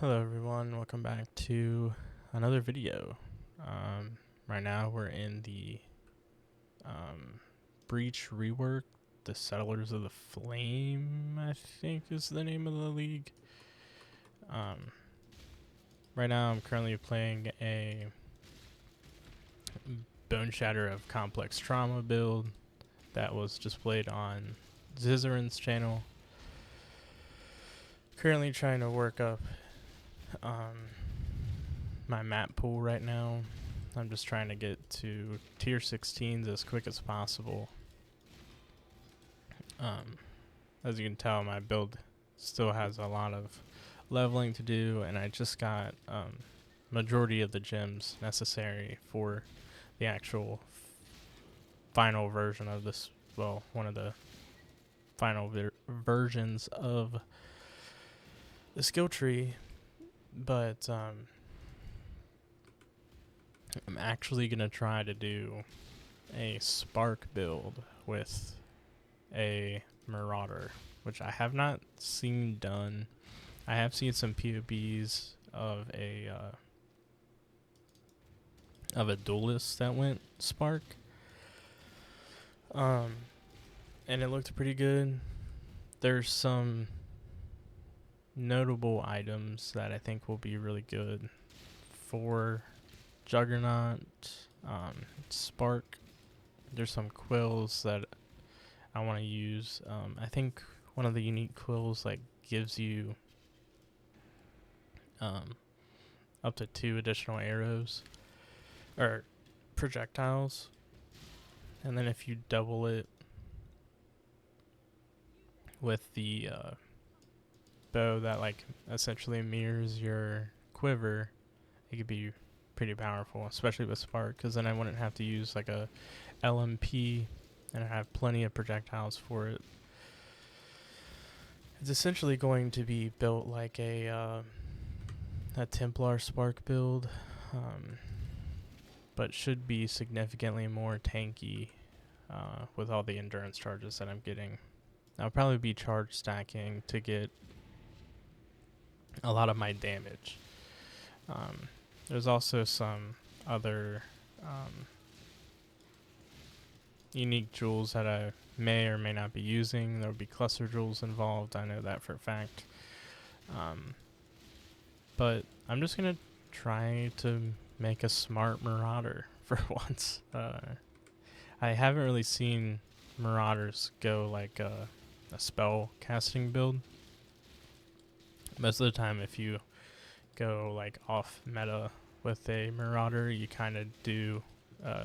Hello everyone, welcome back to another video. Right now we're in the Breach rework, the Settlers of the Flame, I think is the name of the league. Right now I'm currently playing a Bone Shatter of Complex Trauma build that was displayed on Zizarin's channel. Currently trying to work up my map pool right now. I'm just trying to get to tier 16s as quick as possible. As you can tell, my build still has a lot of leveling to do, and I just got majority of the gems necessary for the actual final version of this. Well, one of the final versions of the skill tree, but I'm actually gonna try to do a Spark build with a Marauder, which I have not seen done. I have seen some POBs of a duelist that went Spark, and it looked pretty good. There's some notable items that I think will be really good for Juggernaut Spark. There's some quills that I want to use. I think one of the unique quills like gives you up to 2 additional arrows or projectiles, and then if you double it with the bow that like essentially mirrors your quiver, it could be pretty powerful, especially with Spark, because then I wouldn't have to use like a LMP, and I have plenty of projectiles for it. It's essentially going to be built like a Templar Spark build, but should be significantly more tanky with all the endurance charges that I'm getting. I'll probably be charge stacking to get a lot of my damage. There's also some other unique jewels that I may or may not be using. There will be cluster jewels involved, I know that for a fact. But I'm just going to try to make a smart Marauder for once. I haven't really seen Marauders go like a spell casting build. Most of the time, if you go like off meta with a Marauder, you kind of do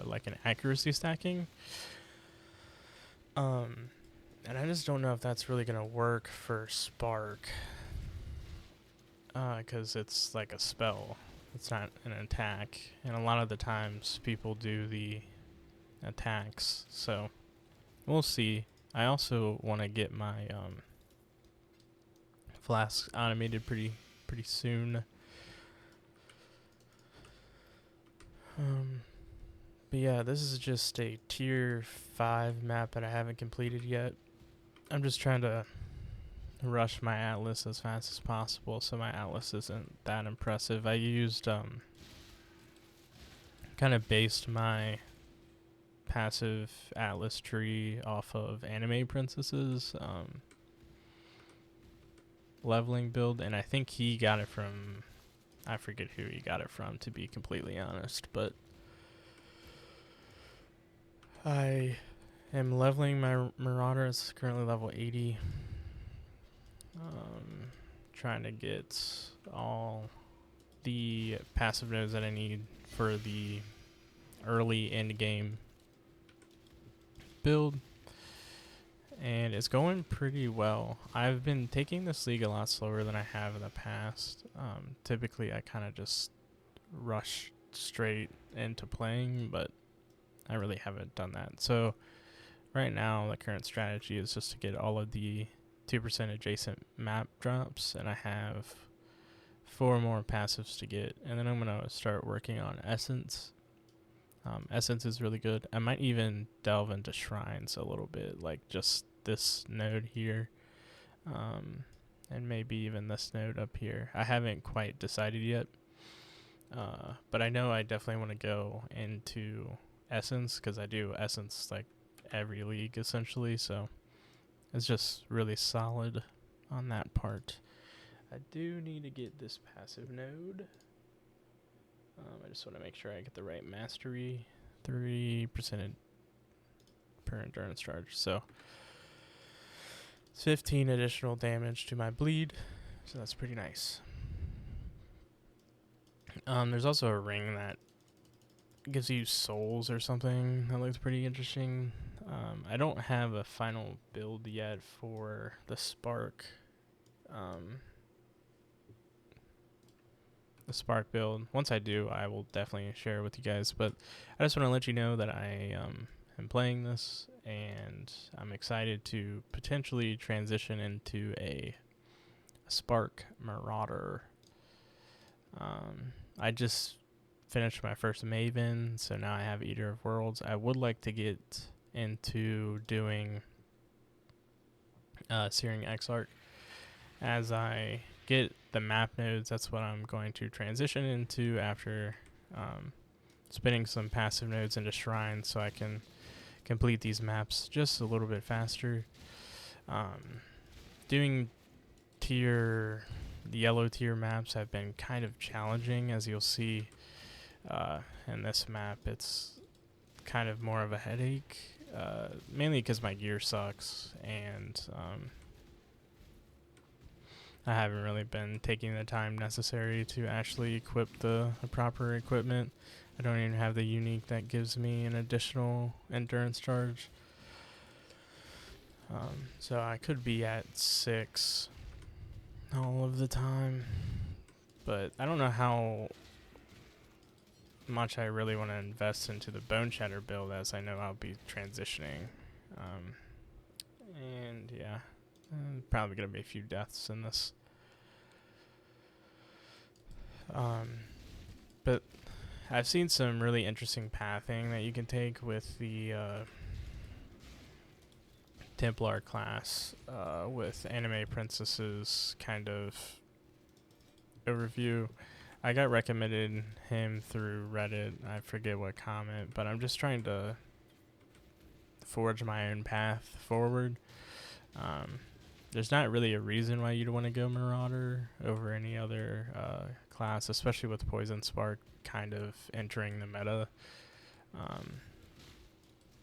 like an accuracy stacking. And I just don't know if that's really gonna work for Spark, because it's like a spell. It's not an attack, and a lot of the times people do the attacks. So we'll see. I also want to get my flasks automated pretty soon. But yeah, this is just a tier 5 map that I haven't completed yet. I'm just trying to rush my Atlas as fast as possible, so my Atlas isn't that impressive. I used kind of based my passive Atlas tree off of Anime Princess's leveling build, and I think he got it from, I forget who he got it from, to be completely honest, but I am leveling my Marauder. It's currently level 80. Trying to get all the passive nodes that I need for the early end game build, and it's going pretty well. I've been taking this league a lot slower than I have in the past. Typically I kind of just rush straight into playing, but I really haven't done that. So right now the current strategy is just to get all of the 2% adjacent map drops, and I have 4 more passives to get, and then I'm gonna start working on Essence. Essence is really good. I might even delve into Shrines a little bit, like just this node here, and maybe even this node up here. I haven't quite decided yet, but I know I definitely want to go into Essence, because I do Essence like every league essentially, so it's just really solid on that part. I do need to get this passive node. I just want to make sure I get the right mastery. 3% per endurance charge. So it's 15 additional damage to my bleed. So that's pretty nice. There's also a ring that gives you souls or something. That looks pretty interesting. I don't have a final build yet for the Spark. The Spark build. Once I do, I will definitely share it with you guys. But I just want to let you know that I am playing this, and I'm excited to potentially transition into a Spark Marauder. I just finished my first Maven, so now I have Eater of Worlds. I would like to get into doing Searing Exarch. As I get the map nodes, that's what I'm going to transition into after spinning some passive nodes into shrines, so I can complete these maps just a little bit faster. Doing the yellow tier maps have been kind of challenging, as you'll see in this map. It's kind of more of a headache, mainly because my gear sucks, and I haven't really been taking the time necessary to actually equip the proper equipment. I don't even have the unique that gives me an additional endurance charge. So I could be at 6 all of the time, but I don't know how much I really want to invest into the Bone Shatter build, as I know I'll be transitioning. And yeah, probably going to be a few deaths in this. But I've seen some really interesting pathing that you can take with the Templar class, with Anime Princess's kind of overview. I got recommended him through Reddit. I forget what comment, but I'm just trying to forge my own path forward. There's not really a reason why you'd want to go Marauder over any other class, especially with Poison Spark kind of entering the meta.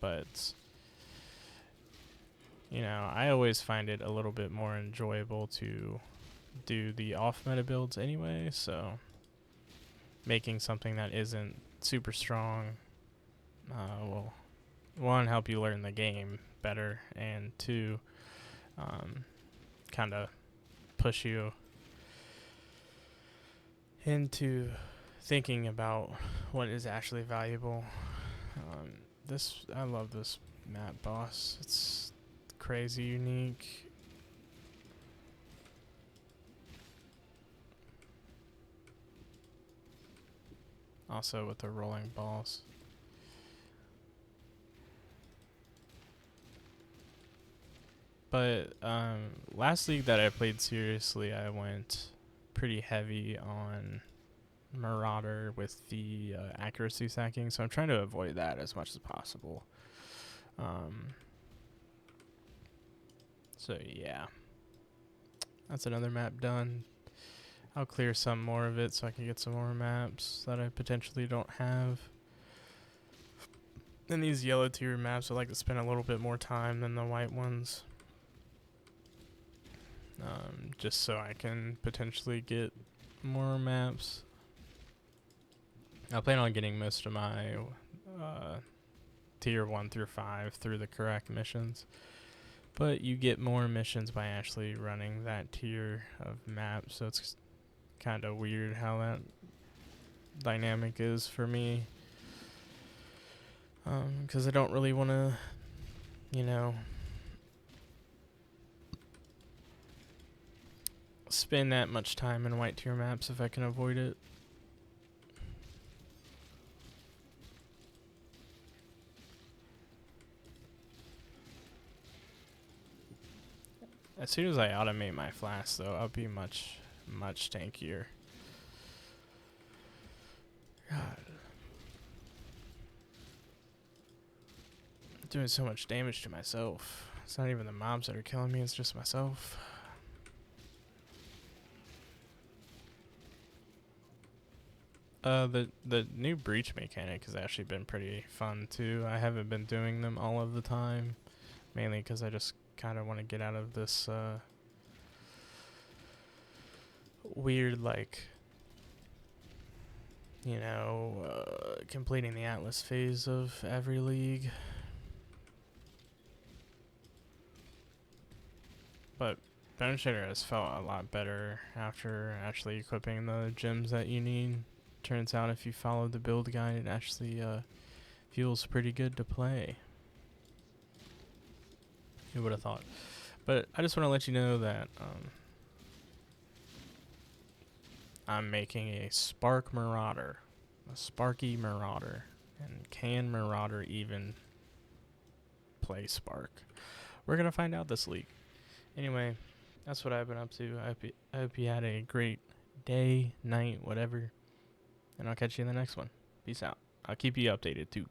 But you know, I always find it a little bit more enjoyable to do the off-meta builds anyway, so making something that isn't super strong will, one, help you learn the game better, and two, kind of push you into thinking about what is actually valuable. I love this map boss. It's crazy unique. Also with the rolling balls. But last league that I played seriously, I went pretty heavy on Marauder with the accuracy sacking, so I'm trying to avoid that as much as possible. So yeah, that's another map done. I'll clear some more of it so I can get some more maps that I potentially don't have. And these yellow tier maps, I like to spend a little bit more time than the white ones. Just so I can potentially get more maps. I plan on getting most of my tier 1 through 5 through the correct missions. But you get more missions by actually running that tier of maps, so it's kind of weird how that dynamic is for me. Because I don't really want to, you know, spend that much time in white tier maps if I can avoid it. As soon as I automate my flask, though, I'll be much tankier. God. I'm doing so much damage to myself. It's not even the mobs that are killing me, it's just myself. The new breach mechanic has actually been pretty fun too. I haven't been doing them all of the time, mainly because I just kind of want to get out of this weird, like, you know, completing the Atlas phase of every league. But Bone Shader has felt a lot better after actually equipping the gems that you need. Turns out if you follow the build guide, it actually feels pretty good to play. Who would have thought? But I just want to let you know that I'm making a Spark Marauder, a Sparky Marauder, and can Marauder even play Spark? We're gonna find out this week. Anyway, that's what I've been up to. I hope you had a great day, night, whatever, and I'll catch you in the next one. Peace out. I'll keep you updated too.